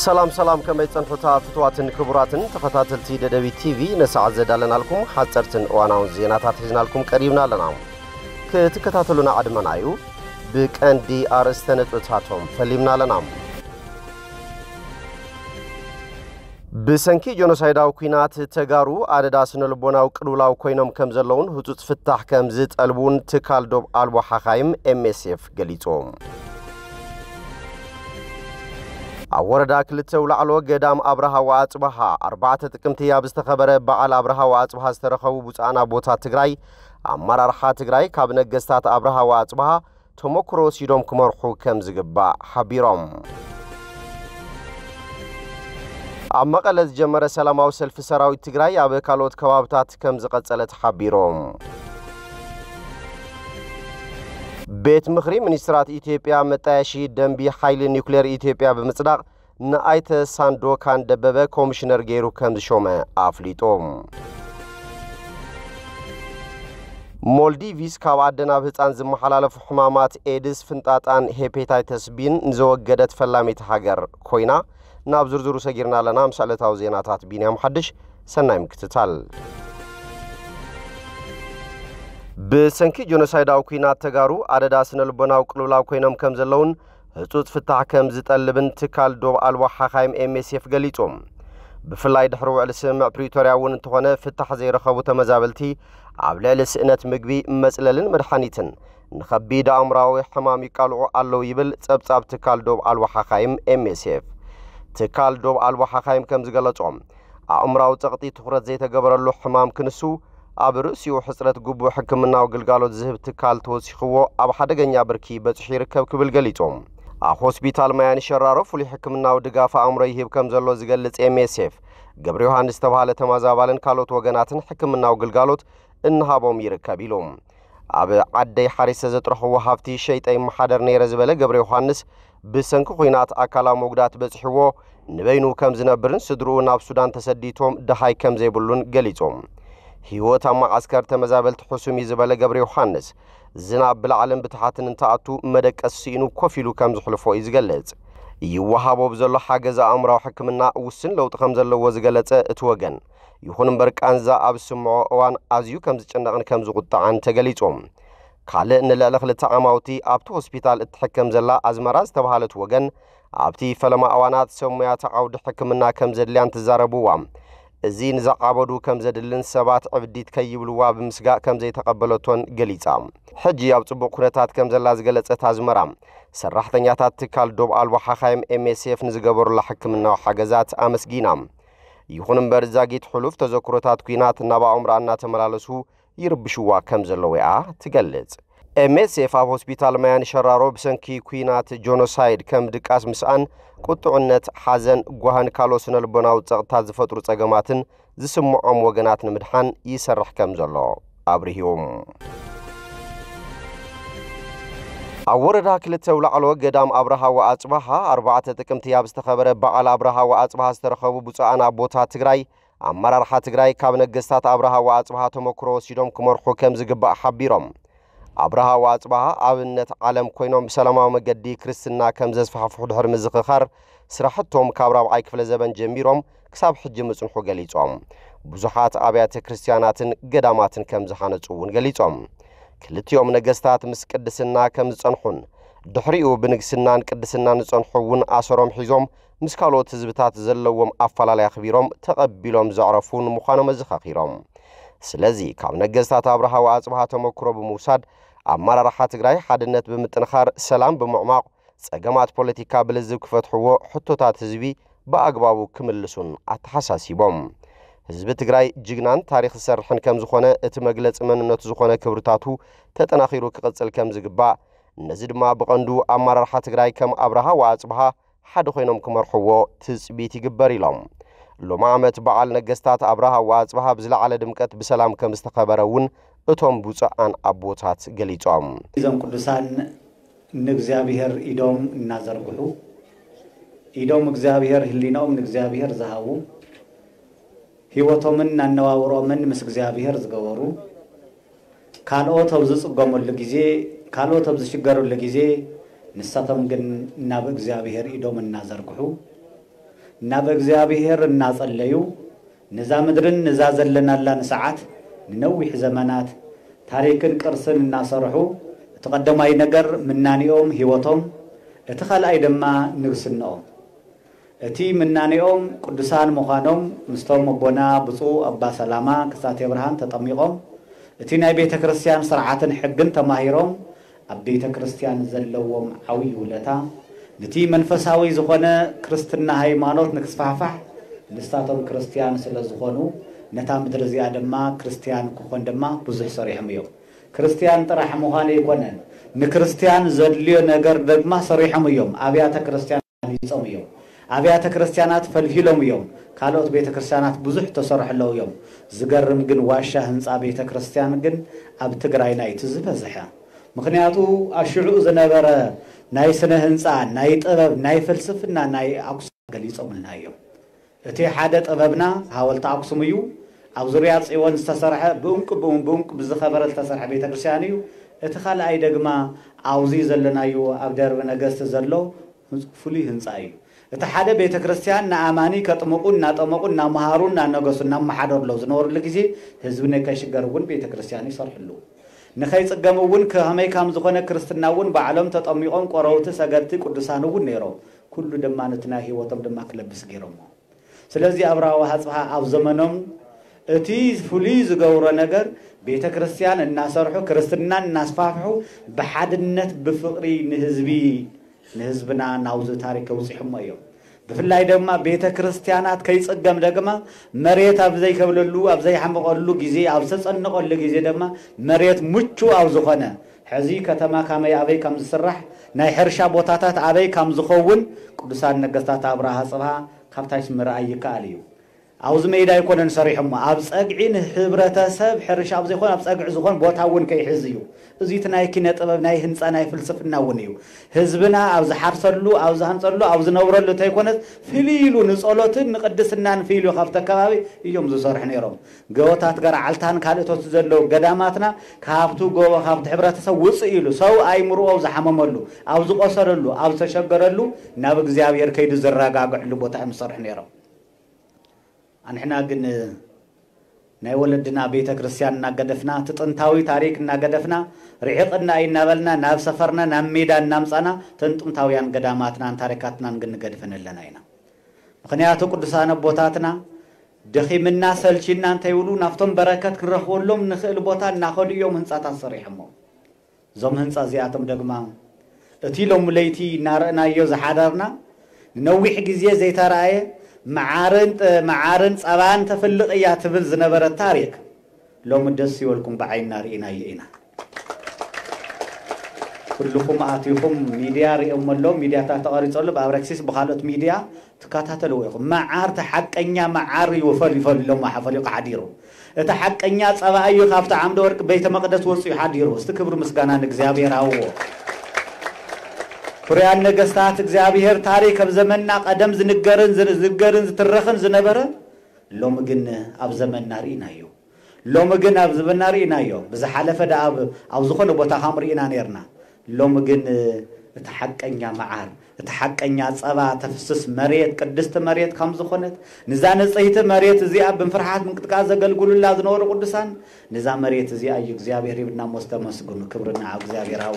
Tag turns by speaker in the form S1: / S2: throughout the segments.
S1: سلام كما يتصنحوتا فتواتن كبراتن تخطاتلتي ددبي تي في نسعة زدالنا لكم حصرتن واناون زيناتات حزنا لكم قريبنا لنا كتكتاتلونا عدمان عيو بكاندي أرستنتوتاتهم فليمنا لنا بسنكي جونوسايداو كوينات تغارو عدداسن لبوناو قلولاو كوينم كمزلون هتوت فتح كمزت ألبون تكال دوب ألبو حخايم MSF قليتهم أوردا كلتو لعلو قدام أبرها واتبها 4 تقمتيا بستخبر بعال أبرها واتبها استرخو بوتانا بوتا تغراي أمار أرحا تغراي كابنة قستات أبرها واتبها تموكرو سيدوم كمرحو كمزقبا حبيرهم أما قلت جمر سلاماو سلف سراوي تغراي أبكالوت كوابتات كمزقتلت حبيرهم بيت مخري منسترات إثيوبيا متاشي دنبي حيل نيوكلير إثيوبيا بمصداق نايت ساندوكان دببه كوميشنر غيرو كمز شومه أفليتوم مولديفيس كاوادنا بهتان زمحلالف حمامات إيدس فنطاطان هيباتيتس بين نزوغدت فلاميت هاجر كوينا نابزرزرو سجيرنا لنا مسالتاو زيناتات بينيا محدش سنايم كتتال بسنكي جونوسايداو كوينات تغارو عدداسن لبناو قلولاو كوينم كمزلون هتوت فتح كمز تقلبن تكال دوب ألبو حخايم MSF قليتهم بفلاي دحرو على سمع بريتورياون انتخونا فتح زي رخبو تمزابلتي عبلا لسئنة مقبي مسئلة مدحانيتن نخبي دا أمراوي حمامي قالعو ألو يبل تبتاب تكال دوب ألبو حخايم MSF تكال دوب ألبو حخايم كمز قلتهم أمراو تغطي تخرج زي تقبر اللو حمام كنسو أبرسيو حسرت قبو حكمنا وقلقالو تزهب تكال توسيخوو أب حدقن يابركي بتحير كبكب القليتهم هوسبيتال ميان شرارو فلي حكمنا ودقافة أمري هيب كمزلو زقلت MSF قبريو هاندستوها لتمازابالن كالوت وغناتن حكمنا وقلقالوت إنها بوم يركبيلوم أب عدي حارس زترحو هافتي شيط أي محادر نيرزبالة قبريو هاندس بسنكو خينات أكالا موقدات بتحيوو نبينو كمزنبرن سدرو ناب سودان تسديتهم دهاي كمزيبولون قليتهم هيوتا ما عسكر تمزابلت حسومي زبالة قبري وحانس زناب بالعالم بتحاتن انتعاتو مدك السينو كوفيلو كمز حلفو إزغلت يوهابو بزلو حاجزا أمراو حكمنا وسن لو تخمزلو وزغلت اتوغن يخون مبرك أنزا أب سمعو اوان أزيو كمز چندغن كمز غطعان تغليتهم كالي نلالخ لتعاماوتي أبتو هسبيتال اتحكم زلا أزمراز تبهالت وغن أبتي فلما اوانات سميات عود حكمنا كمزليان تزاربوام زين زعابدو كم زدلن سبات عبديت كيبلوا بمسقا كم زي تقبلتون قليصام حجي يابطبو كنتات كم زلاز قلصت ازمرام سرحتنياتات تكال دوب ألبو حخايم MSF نزقبر لحكمنا وحاجزات امسقينام يخونن برزاقيت حلوف تذكرتات كوينات نبا عمرانا تملالسو يربشوا كم زلويا تقلص MSF اب هوسبيتال ميان شرارو بسنكي كوينات جونوسايد كم دقاس مسان قطعنت حزن غوهن كالوسن لبناو صقتا زفطرو صقماتن زسمعوم وغناتن مدحان يسرح كم زلو ابريهم أوردا كلتو لعلو قدام أبرها وأصبها 4 تقمتيا بستخبر بعال أبرها وأصبها استرخبو بوصانا بوتا تግራይ أمرار رحا تግራይ ካብ ነገስታት أبرها وأصبها تمكرو سيدوم كمرحو كم زقبا حبيرهم أبرها وأصبها أبنت عالم كوينوم بسلاماو مقدي كريستنا كم زسفحفحو دحر مزخخر سراحتهم كابراو عاي كفل زبن جميروم كساب حج مصنحو قليصوم بزحات أبيات كريستياناتن قداماتن كم زحانصون قليصوم كلتيوم نغستات مس قدسنا كم صنحون دحريو بنغسنان قدسنان صنحون اسروم حيزوم مسكالوت حزبታት ዘለዎም አፈላላይ خبيروم ተቀቢሎም ዘعرفون مخانو مزخخيروم ስለዚህ ካብ ነገስታት አብርሃ ወአጽብሃ ተመክሮ በመውሰድ አማራራሓ ትግራይ ሓድነት በመጥንኻር ሰላም በመዕማቅ ጸገማት ፖለቲካ ብልዝብ ክፈትሕዎ ሕቶታት ህዝቢ በአግባቡ ክምልሱን አተሐሳሲቦም ህዝብ ትግራይ ጅግናን ታሪክ ሰርሕን ከም ዝኾነ እቲ መግለጽ መንነቱ ዝኾነ ክብርታቱ ተጠናኺሩ ክቅጽል ከም ዝግባ እነዚህ ድማ በቀንዱ አማራራሓ ትግራይ ከም አብርሃ ወአጽብሃ ሓደ ኮይኖም ክመርሕዎ ትጽቢት ይግበር ኢሎም ሎማዓመት በዓል ነገስታት አብርሃ ወአጽብሃ ብዝለዓለ ድምቀት በሰላም ከም ዝተኸበረውን እቶም ቡጻአን አቦታት ገሊጾም
S2: እዞም ቅዱሳን ንእግዚአብሔር ኢዶም እናዘርግሑ ኢዶም እግዚአብሔር ህሊናኦም ንእግዚአብሔር ዝሃቡ ህይወቶምን እናነዋውሮምን ምስ እግዚአብሔር ዝገበሩ ካልኦት ኣብ ዝጽገሙሉ ጊዜ ካልኦት ኣብ ዝሽገሩሉ ጊዜ ንሳቶም ግን ናብ እግዚአብሔር ኢዶም እናዘርግሑ ناب እግዚአብሔር እናጸለዩ ነዛ ምድርን ነዛ ዘለናላን ሰዓት ንነዊሕ ዘመናት ታሪክን ቅርስን እናሰርሑ ተቀደማይ ነገር ምናኒኦም ህይወቶም እቲ ኻልኣይ ድማ ንግስናኦም እቲ ምናኒኦም ቅዱሳን ምዃኖም ምስቶም ኣቦና ብፁዕ ኣባ ሰላማ ክሳቴ ብርሃን ተጠሚቆም እቲ ናይ ቤተ ክርስቲያን ስርዓትን ሕግን ተማሂሮም ኣብ ቤተ ክርስቲያን ዘለዎም ዓብይ ውለታ ነቲ መንፈሳዊ ዝኾነ ክርስትና ሃይማኖት ንክስፋሕፋሕ ንስታቶም ክርስቲያን ስለ ዝኾኑ ነታ ምድር እዚኣ ድማ ክርስቲያን ክኾን ድማ ብዙሕ ሰሪሖም እዮም ክርስቲያን ጥራሕ ምዃን ኣይኮነን ንክርስቲያን ዘድልዮ ነገር ድማ ሰሪሖም እዮም ኣብያተ ክርስቲያን ይጾም እዮም ኣብያተ ክርስቲያናት ፈልፊሎም እዮም ካልኦት ቤተ ክርስቲያናት ብዙሕ ተሰርሕለው እዮም ዝገርም ግን ዋሻ ህንጻ ቤተ ክርስቲያን ግን ኣብ ትግራይ ናይ ትዝበዝሐ ምክንያቱ ኣሽዑ ዝነበረ ናይ ስነ ህንጻ ናይ ጥበብ ናይ ፍልስፍና ናይ አክሱም ገሊጾምልና እዮም እቲ ሓደ ጥበብና ሓወልቲ አክሱም እዩ ኣብ ዙርያ ጽዮን ዝተሰርሐ ብኡንቅ ብዝኸበረ ዝተሰርሐ ቤተ ክርስቲያን እዩ እቲ ኻልኣይ ድማ ኣውዚ ዘለናዩ ኣብ ደርቢ ነገስት ዘሎ ፍሉይ ህንጻ እዩ እቲ ሓደ ቤተ ክርስቲያን ንኣማኒ ከጥምቁን ናጠመቁን ናመሃሩን ናነገሱን ናመሓደርሎ ዝነበሩሉ ግዜ ህዝቢ ንከይሽገርውን ቤተ ክርስቲያን ይሰርሕሉ ንከይጽገምውን ከመይ ከም ዝኾነ ክርስትናውን ባዕሎም ተጠሚቆም ቆረውቲ ሰገድቲ ቅዱሳንውን ነይሮም ኩሉ ድማ ነትና ህይወቶም ድማ ክለብስ ገይሮም ስለዚህ አብራው ሐጽፋ ኣብ ዘመኖም እቲ ፍሉይ ዝገብሮ ነገር ቤተ ክርስቲያን እናሰርሑ ክርስትናን እናስፋፍሑ በሓድነት ብፍቅሪ ንህዝብና ናውዝ ታሪክ ውጽሕሞ እዮም ብፍላይ ድማ ቤተ ክርስቲያናት ከይጽገም ደግሞ መሬት ኣብ ዘይከብለሉ ኣብ ዘይሐመቀሉ ጊዜ ኣብ ተጸነቀሉ ጊዜ ደግሞ መሬት ምቹ ኣብ ዝኾነ ሕዚ ከተማ ካመይ ኣበይ ከም ዝስራሕ ናይ ሕርሻ ቦታታት ኣበይ ከም ዝኸውን ቅዱሳን ነገስታት አብርሃ ጽባ ካብታች ምርኣይ ይካል እዩ አውዝ ሜዳ ይኮነን ሰሪሖም ኣብ ጸግዒን ህብረተሰብ ሕርሻ ኣብ ዘይኮን ኣብ ጸግዒ ዝኾን ቦታውን ከይሕዝ እዩ እዚ ትናይ ኪነ ጥበብ ናይ ህንጻ ናይ ፍልስፍናውን እዩ ህዝብና ኣብ ዝሓርሰሉ ኣብ ዝሃንጸሉ ኣብ ዝነብረሉ ተይኮነት ፍሊሉ ንጸሎትን ንቅድስናን ፍሊሉ ካብተ ከባቢ እዮም ዝሰርሕ ነይሮም ገወታት ገርዓልታን ካልእቶት ዘለው ገዳማትና ካብቱ ጎቦ ካብቲ ህብረተሰብ ውጽእ ኢሉ ሰው ኣይምርኦ ዝሓመመሉ ኣብ ዝቆሰረሉ ኣብ ተሸገረሉ ናብ እግዚአብሔር ከይዱ ዝረጋግዕሉ ቦታ ይሰርሕ ነይሮም አንሕና ግን ናይ ወለድና ቤተ ክርስቲያን እናገደፍና ጥንታዊ ታሪክ እናገደፍና ርሕቅና ይናበልና ናብ ሰፈርና ናብ ሜዳ እናምጻና ጥንታውያን ገዳማትና ታሪካትና እንገድፈን ኣለና ኢና ምክንያቱ ቅዱሳን ቦታትና ደኺምና ሰልቺና እንተይውሉ ናፍቶም በረከት ክረኽወሎም ንኽእል ቦታ እናኸድዮም ህንጻታት ሰሪሖም ዞም ህንጻ እዚኣቶም ደግማ እቲ ሎም ለይቲ እናርአናዮ ዝሓደርና ነዊሕ ግዜ ዘይተረኣየ معارن صبان تفلق يا تبل زنبر التاريخ لو مدس يولكم بعيننا رئينا يئنا كلكم آتيكم ميديا رئيهم اللو ميديا تقاري تصلب بأبركسيس بخالة ميديا تكاتلويكم معار تحقنيا معار يفل لو ما حفل يقعديرو تحقنيا صبا أيو خافت عمد ورك بيت مقدس وصي حديرو استكبر مسكانا نكزابير هاو فريان نجستات እግዚአብሔር ታሪክ በዘመንና ቀደም ዝንገርን ዝትረኽን ዝነበረ ሎም ግን ኣብ ዘመንና ሪናዮ ሎም ግን ኣብ ዘመንና ሪናዮ ብዝሓለፈ ዳብ ኣብ ዝኾነ ቦታ ኻምሪና ነርና ሎም ግን ተሐቀኛ መዓር ተሐቀኛ ጸባ ተፍስስ መሬት ቅድስት መሬት ከም ዝኾነት ንዛ ነጽይተ መሬት እዚኣ ብፍርሃት ምንቅጥቃ ዘገልግሉላ ዝነበሩ ቅዱሳን ንዛ መሬት እዚኣ እግዚአብሔር ይብና መስተመስግኑ ክብርና እግዚአብሔር አው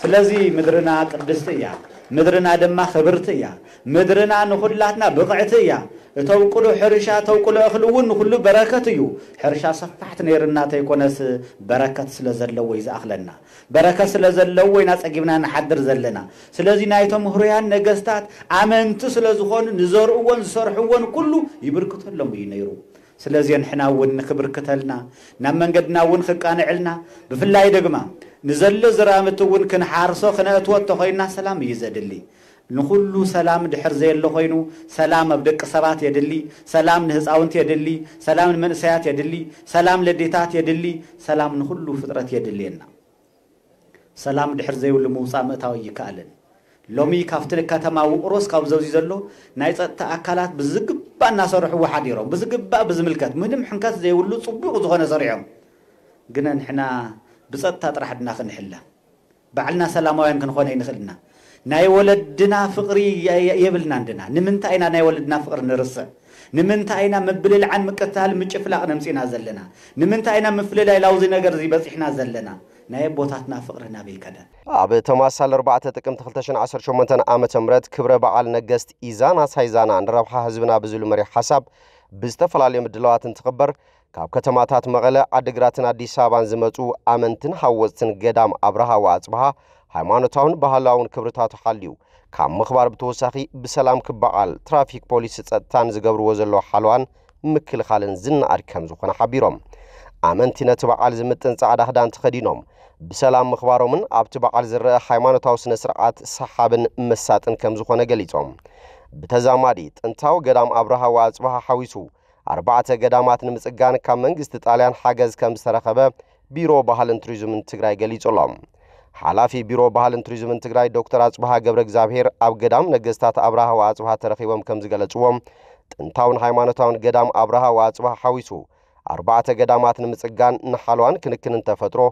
S2: ስለዚህ ምድርና ቅድስት እያ ምድርና ደማ ኽብርት እያ ምድርና ንኹላትና ብቕዕት እያ ተውቁሉ ሕርሻ ተውቁሉ እኽልውን ሁሉ በረከት እዩ ሕርሻ ሰፋሕት ነይርና ተይኮነስ በረከት ስለዘለው ይዛኽለና በረከት ስለዘለው ወይና ጸጊብና ንሓድር ዘለና ስለዚህ ናይቶም ህሩያን ነገስታት አመንቱ ስለዝኾኑ ንዘርኡውን ዝሰርሑውን ኩሉ ይብርክተሎም እዩ ነይሩ ስለዚህ እንሕናውን ንክብርክተልና ናብ መንገድናውን ክቃንዕልና ብፍላይ ደግማ نزل زرامتون كن حارسو خناتو تخينا سلام يزدلي نخلو سلام دحر زي اللي خينو سلام بدك سبات يدلي سلام نهزاونت يدلي سلام المنسيات يدلي سلام لديتات يدلي سلام نخلو فطرت يدلينا سلام دحر زي اللي موسى متاو يكالن لومي كافتن كاتما وقروس كابزوزي زلو نايت تاكلات بزقبا ناسرح واحد يروم بزقبا بزملكات مهم حنكات زي ولو صبيغ زغنا زريعهم قلنا نحنا بصدت تطرح دنا خنحله بعلنا سلاموين كنخونه ينخلنا ናይ ወለድና ፍቅሪ የብልና እንደና ንምንታይ ኢና ናይ ወለድና ፍቅሪ ንርሰ ንምንታይ ኢና ምብልልዓን ምቅታል ምጭፍላቅ ነምፂና ዘለና ንምንታይ ኢና ምፍልላይ ላውዚ ነገር ዝበጽሕና ዘለና ናይ ቦታትና ፍቅርና በይከደ
S1: ኣብ ተማሳል 4 ጥቅምት 2018 ዓመተ ምህረት ክብረ በዓል ነገስት ኢዛና ሳይዛና ንረብሓ ህዝብና ብዝሉ መሪ ሓሳብ ብዝተፈላለዩ ምድላዋትን ትኽበር ካብ ከተማታት መቐለ ዓዲግራትን አዲስ አበባን ዝመጹ ኣመንትን ሓወፅትን ገዳም ኣብርሃ ወአጽብሃ ሃይማኖታውን ባህላውን ክብርታቱ ሓልዩ ካብ ምኽባር ብተወሳኺ ብሰላም ክበዓል ትራፊክ ፖሊስ ጸጥታን ዝገብርዎ ዘሎ ሓልዋን ምክልኻልን ዝናኣድ ከም ዝኾነ ሓቢሮም ኣመንቲ ነቲ በዓል ዝምጥን ጻዕዳ ክዳን ተኸዲኖም ብሰላም ምኽባሮምን ኣብቲ በዓል ዝረአ ሃይማኖታዊ ስነ ስርዓት ሰሓብን መሳጥን ከም ዝኾነ ገሊጾም ብተዛማዲ ጥንታዊ ገዳም ኣብርሃ ወአጽብሃ ሓዊሱ 4 ገዳማት ንምጽጋን ካብ መንግስቲ ጣልያን ሓገዝ ከም ዝተረኸበ ቢሮ ባህልን ቱሪዝምን ትግራይ ገሊጾሎም ሓላፊ ቢሮ ባህልን ቱሪዝምን ትግራይ ዶክተር አጽብሃ ገብረ እግዚአብሔር ኣብ ገዳም ነገስታት ኣብርሃ ወአጽብሃ ተረኺቦም ከም ዝገለጽዎም ጥንታውን ሃይማኖታውን ገዳም ኣብርሃ ወአጽብሃ ሓዊሱ 4 ገዳማት ንምጽጋን ንሓልዋን ክንክንን ተፈጥሮ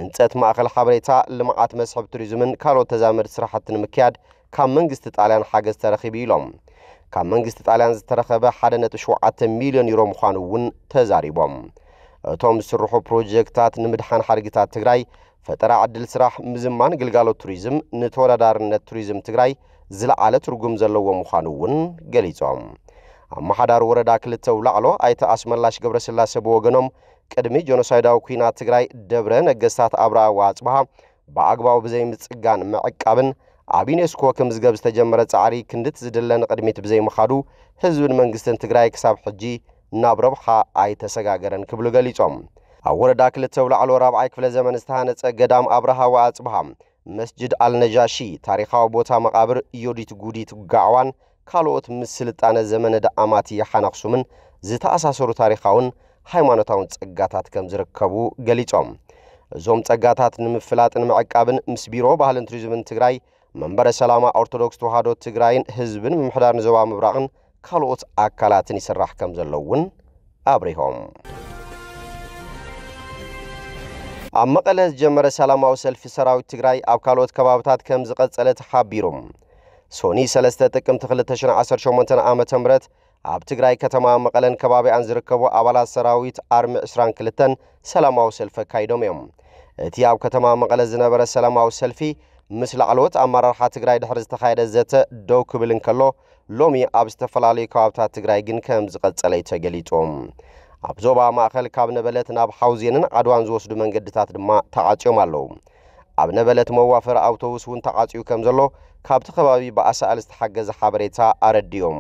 S1: ህንጸት ማእኸል ሓበሬታ ልምዓት መስሕብ ቱሪዝምን ካልኦት ተዛመድቲ ስራሕትን ምክያድ ካብ መንግስቲ ጣልያን ሓገዝ ተረኺቡ ኢሎም ካብ መንግስቲ ጣልያን ዝተረኸበ 1.7 ሚልዮን ዩሮ ምዃኑ እውን ተዛሪቦም እቶም ዝስርሑ ፕሮጀክታት ንምድሓን ሓድግታት ትግራይ ፈጠራ ዕድል ስራሕ ምዝማን ግልጋሎት ቱሪዝም ንተወዳዳርነት ቱሪዝም ትግራይ ዝለዓለ ትርጉም ዘለዎ ምዃኑ እውን ገሊጾም ኣመሓዳሪ ወረዳ ክልተ ውላዕሎ ኣይተ ኣስመላሽ ገብረስላሴ ብወገኖም ቅድሚ ጆኖሳይዳዊ ኩናት ትግራይ ደብረ ነገስታት ኣብርሃ ወአጽብሃ ብኣግባቡ ብዘይ ምጽጋን ምዕቃብን ኣብ ዩኔስኮ ከም ዝገብ ዝተጀመረ ጻዕሪ ክንድት ዝድለን ቅድሚት ብዘይ ምኻዱ ህዝብን መንግስትን ትግራይ ክሳብ ሕጂ ናብ ረብሓ ኣይተሰጋገረን ክብሉ ገሊጾም ኣብ ወረዳ ክልተ ውላዕሎ 4ይ ክፍለ ዘመን ዝተሃነጸ ገዳም ኣብርሃ ወአጽብሃ መስጅድ አልነጃሺ ታሪኻዊ ቦታ መቃብር ዮዲት ጉዲት ጋዕዋን ካልኦት ምስ ስልጣነ ዘመነ ደኣማት የሓናኽሱምን ዝተኣሳሰሩ ታሪኻውን ሃይማኖታውን ጸጋታት ከም ዝርከቡ ገሊጾም እዞም ጸጋታት ንምፍላጥን ምዕቃብን ምስ ቢሮ ባህልን ቱሪዝምን ትግራይ መንበረ ሰላማ ኦርቶዶክስ ተዋህዶ ትግራይን ህዝብን ምምሕዳር ዞባ ምብራቕን ካልኦት ኣካላትን ይስራሕ ከም ዘለውን ኣብሪሆም ኣብ መቐለ ዝጀመረ ሰላማዊ ሰልፊ ሰራዊት ትግራይ ኣብ ካልኦት ከባቢታት ከም ዝቐጸለ ተሓቢሮም ሶኒ 3 ጥቅምት 2018 ዓመተ ምህረት ኣብ ትግራይ ከተማ መቐለን ከባቢያን ዝርከቡ ኣባላት ሰራዊት ኣርሚ 22 ሰላማዊ ሰልፊ ካይዶም እዮም እቲ ኣብ ከተማ መቐለ ዝነበረ ሰላማዊ ሰልፊ ምስ ላዕሎት ኣመራርሓ ትግራይ ድሕሪ ዝተኻየደ ዘተ ደው ክብል እንከሎ ሎሚ ኣብ ዝተፈላለዩ ከባቢታት ትግራይ ግን ከም ዝቐጸለ ተገሊጾም ኣብ ዞባ ማእኸል ካብ ነበለት ናብ ሓውዜንን ዓድዋን ዝወስዱ መንገድታት ድማ ተዓጽዮም ኣለዉ ኣብ ነበለት መዋፈር ኣውቶቡስ እውን ተዓጽዩ ከም ዘሎ ካብቲ ከባቢ ብኣሳኣል ዝተሓገዘ ሓበሬታ ኣረድዮም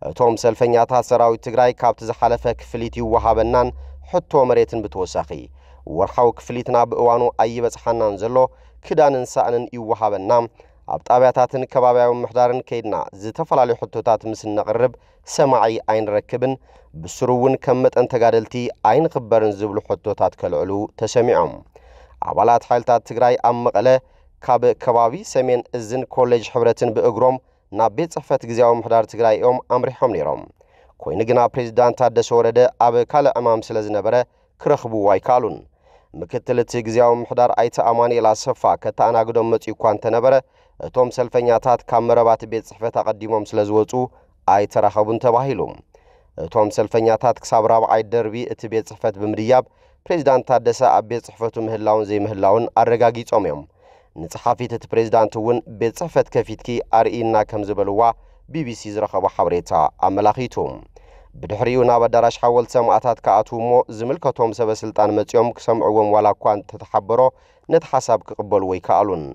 S1: እቶም ሰልፈኛታት ሰራዊት ትግራይ ካብቲ ዝሓለፈ ክፍሊት ይወሃበናን ሕቶ መሬትን ብተወሳኺ ወርሓዊ ክፍሊትና ብእዋኑ ኣይበጽሓናን ዘሎ ክዳንን ሳእንን ይወሃበና ኣብ ጣብያታትን ከባቢያዊ ምሕዳርን ከይድና ዝተፈላለዩ ሕቶታት ምስ ነቕርብ ሰማዒ ኣይንረክብን ብስሩ እውን ከም መጠን ተጋደልቲ ኣይንኽበርን ዝብሉ ሕቶታት ከልዕሉ ተሰሚዖም ኣባላት ሓይልታት ትግራይ ኣብ መቐለ ካብ ከባቢ ሰሜን እዝን ኮሌጅ ሕብረትን ብእግሮም ናብ ቤት ጽሕፈት ግዚያዊ ምሕዳር ትግራይ እዮም ኣምሪሖም ነይሮም ኮይኑ ግና ፕሬዝዳንት ታደሰ ወረደ ኣብ ካልእ ዕማም ስለ ዝነበረ ክረኽብዎ ኣይከኣሉን ምክትል እቲ ግዚያዊ ምሕዳር ኣይተ ኣማኑኤል ኣሰፋ ከተኣናግዶም መጺኡ እኳ እንተነበረ እቶም ሰልፈኛታት ካብ መረባት ቤት ጽሕፈት ኣቐዲሞም ስለ ዝወፁ ኣይተራኸቡን ተባሂሉ እቶም ሰልፈኛታት ክሳብ 4ይ ደርቢ እቲ ቤት ጽሕፈት ብምድያብ ፕሬዝዳንት ታደሰ ኣብ ቤት ጽሕፈቱ ምህላውን ዘይምህላውን ኣረጋጊጾም እዮም ንጸሓፊት እቲ ፕሬዝዳንት እውን ቤት ጽሕፈት ከፊትኪ ኣርኢና ከም ዝበልዋ ቢቢሲ ዝረኸቦ ሓበሬታ ኣመላኺቱ ብድሕሪኡ ናብ ኣዳራሽ ሓወልቲ ሰማዕታት ከኣትዉ እሞ ዝምልከቶም ሰበስልጣን መጺኦም ክሰምዕዎም ዋላ እኳ እንተተሓበሮ ነቲ ሓሳብ ክቕበልዎ ይከኣሉን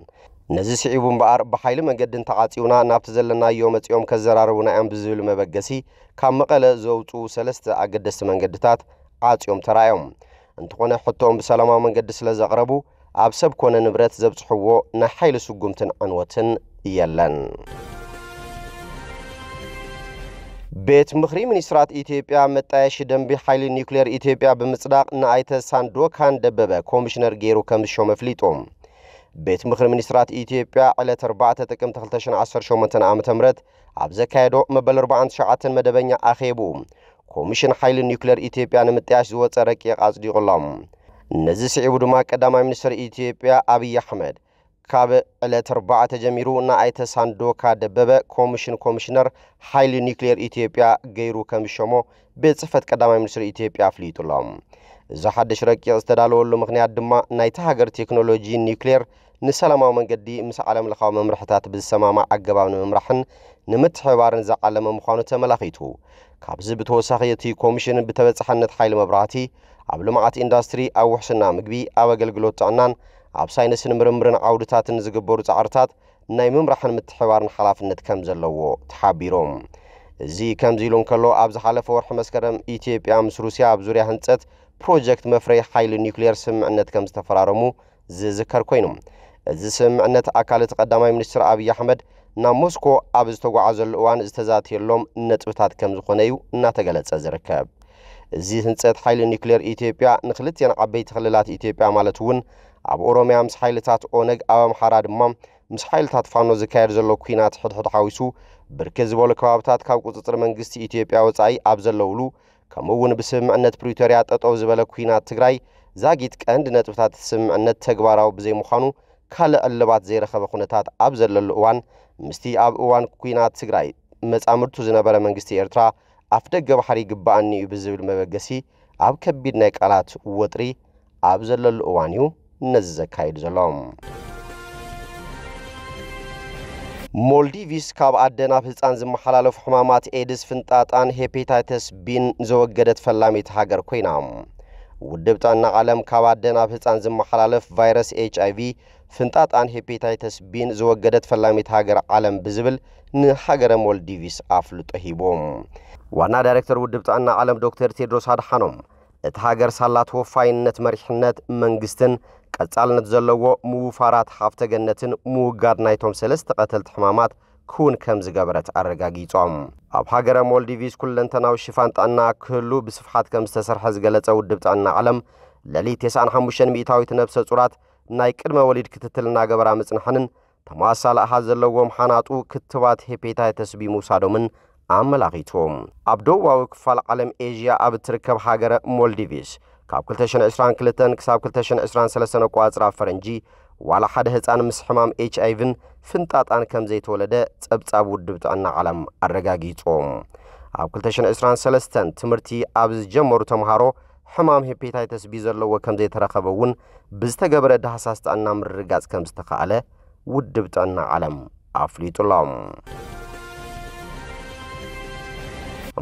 S1: ነዚ ስዒቡ እምበኣር ብሓይሊ መንገድን ተዓጺውና ናብቲ ዘለናዮ መጺኦም ከዘራርቡና እዮም ብዝብል መበገሲ ካብ መቐለ ዘውፅኡ 3 ኣገደስቲ መንገድታት ዓጺዮም ተራእዮም እንተኾነ ሕቶኦም ብሰላማዊ መንገዲ ስለ ዘቕረቡ ኣብ ሰብ ኮነ ንብረት ዘብጽሕዎ ናይ ሓይሊ ስጉምትን ዕንወትን የለን ቤት ምኽሪ ሚኒስትራት ኢትዮጵያ መጣየሽ ደንቢ ሓይሊ ኒውክሌር ኢትዮጵያ ብምጽዳቕ ንኣይተ ሳንዶካን ደበበ ኮሚሽነር ገይሩ ከም ዝሾመ ኣፍሊጦም ቤት ምኽሪ ሚኒስትራት ኢትዮጵያ ዕለት 4 ጥቅምት 2018 ዓመተ ምህረት ኣብ ዘካየዶ መበል 49 መደበኛ ኣኼቡ ኮሚሽን ሓይሊ ኒውክሌር ኢትዮጵያ ንምጥያሽ ዝወፀ ረቂቕ ኣጽዲቑሎም ነዚ ስዒቡ ድማ ቀዳማይ ሚኒስትር ኢትዮጵያ አብይ አሕመድ ካብ ዕለት 4 ተጀሚሩ ንኣይተ ሳንዶካ ደበበ ኮሚሽነር ሓይሊ ኒውክሌር ኢትዮጵያ ገይሩ ከም ሸሞ ብጽሕፈት ቀዳማይ ሚኒስትር ኢትዮጵያ ኣፍሊጡሎም እዚ ሓድሽ ረቂቕ ዝተዳለወሉ ምኽንያት ድማ ናይቲ ሃገር ቴክኖሎጂ ኒውክሌር ንሰላማዊ መንገዲ ምስ ዓለም ለኻዊ መምርሕታት ብዝሰማማዕ ኣገባብ ንምምራሕን ንምትሕብባርን ዝዓለመ ምዃኑ ተመላኺቱ ካብዚ ብተወሳኺ እቲ ኮሚሽን ብተበጻሕነት ሓይሊ መብራህቲ ኣብ ልምዓት ኢንዱስትሪ ኣብ ውሕስና ምግቢ ኣብ ኣገልግሎት ጥዕናን ኣብ ሳይንስን ምርምርን ዓውድታትን ዝግበሩ ጻዕርታት ናይ ምምራሕን ምትሕብባርን ሓላፍነት ከም ዘለዎ ተሓቢሮም እዚ ከምዚ ኢሉ እንከሎ ኣብ ዝሓለፈ ወርሒ መስከረም ኢትዮጵያ ምስ ሩስያ ኣብ ዙርያ ህንጸት ፕሮጀክት መፍረይ ሓይሊ ኒውክሌር ስምምዕነት ከም ዝተፈራረሙ ዝዝከር ኮይኑ እዚ ስምምዕነት ኣካል ቀዳማይ ሚኒስትር አብይ አሕመድ ናብ ሞስኮ ኣብ ዝተጓዓዘሉ እዋን ዝተዛትየሎም ነጥብታት ከም ዝኾነ እዩ እናተገለጸ ዝርከብ እዚ ህንጸት ሓይሊ ኒውክሌር ኢትዮጵያ ንክልቲአን ዓበይቲ ክልላት ኢትዮጵያ ማለት እውን ኣብ ኦሮሚያ ምስ ሓይልታት ኦነግ ኣብ ኣምሓራ ድማ ምስ ሓይልታት ፋኖ ዝካየድ ዘሎ ኩናት ሕድሕድ ሓዊሱ ብርክት ዝበሉ ከባቢታት ካብ ቁፅጥር መንግስቲ ኢትዮጵያ ወጻኢ ኣብ ዘለውሉ ከምኡውን ብስምምዕነት ፕሪቶሪያ ጠጠው ዝበለ ኩናት ትግራይ ዛጊት ቀንዲ ነጥብታት ስምምዕነት ተግባራዊ ብዘይምዃኑ ካልእ ዕልባት ዘይረኸበ ኩነታት ኣብ ዘለሉ እዋን ምስቲ ኣብ እዋን ኩናት ትግራይ መጻምርቱ ዝነበረ መንግስቲ ኤርትራ ኣፍ ደገ ባሕሪ ግባኣኒ እዩ ብዝብል መበገሲ ኣብ ከቢድ ናይ ቃላት ወጥሪ ኣብ ዘለሉ እዋን እዩ ነዚ ዘካይድ ዘሎም ሞልዲቪስ ካብ ኣደን ኣብ ህፃን ዝመሓላለፉ ሕማማት ኤድስ ፍንጣጣን ሄፓታይተስ ቢን ዘወገደት ፈላሚት ሃገር ኮይና ውድብ ጥዕና ዓለም ካብ ኣደን ኣብ ህፃን ዝመሓላለፍ ቫይረስ HIV ፍንጣጣን ሄፓታይተስ ቢን ዘወገደት ፈላሚት ሃገር ዓለም ብዝብል ንሃገረ ሞልዲቪስ ኣፍልጦ ሂቦም ዋና ዳይሬክተር ውድብ ጥዕና ዓለም ዶክተር ቴድሮስ ኣድሓኖም እቲ ሃገር ሳላት ወፋይነት መሪሕነት መንግስትን ቀጻልነት ዘለዎ ምውፋራት ሓፍተገነትን ምውጋድ ናይቶም ሰለስተ ቀተልቲ ሕማማት ኩን ከም ዝገበረት ኣረጋጊጾም ኣብ ሃገረ ሞልዲቪስ ኩለንተናዊ ሽፋን ጥዕና ክህሉ ብስፍሓት ከም ዝተሰርሐ ዝገለጸ ውድብ ጥዕና ዓለም ለሊት 95 ሚእታዊት ነፍሰ ጹራት ናይ ቅድመ ወሊድ ክትትል እናገበራ ምጽንሐንን ተማሳሊ ኣሃዝ ዘለዎም ሓናጡ ክትባት ሄፓታይተስ ቢ ምውሳዶምን ኣመላኺቶም ኣብ ደቡባዊ ክፋል ዓለም ኤዥያ ኣብ እትርከብ ሃገረ ሞልዲቪስ ካብ 2022 ክሳብ 2023 ቋጽራ ፈረንጂ ዋላ ሓደ ህፃን ምስ ሕማም HIVን ፍንጣጣን ከም ዘይተወለደ ጸብጻብ ውድብ ጥዕና ዓለም ኣረጋጊጾም ኣብ 2023 ትምህርቲ ኣብ ዝጀመሩ ተምሃሮ ሕማም ሄፓታይተስ ቢ ዘለዎ ከም ዘይተረኸበውን ብዝተገበረ ዳህሳስ ጥዕና ምርጋጽ ከም ዝተኻኣለ ውድብ ጥዕና ዓለም ኣፍሊጡሎም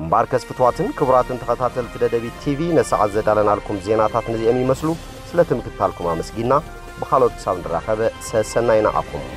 S1: እምባር ከስፍትዋትን ክቡራትን ተኸታተልቲ ደደቢት ቲቪ ነሰዓት ዘዳለናልኩም ዜናታት ነዚኦም ይመስሉ ስለ ትምክትታልኩም ኣመስጊና بخالوت ساوند راخبه سسناينا عقوم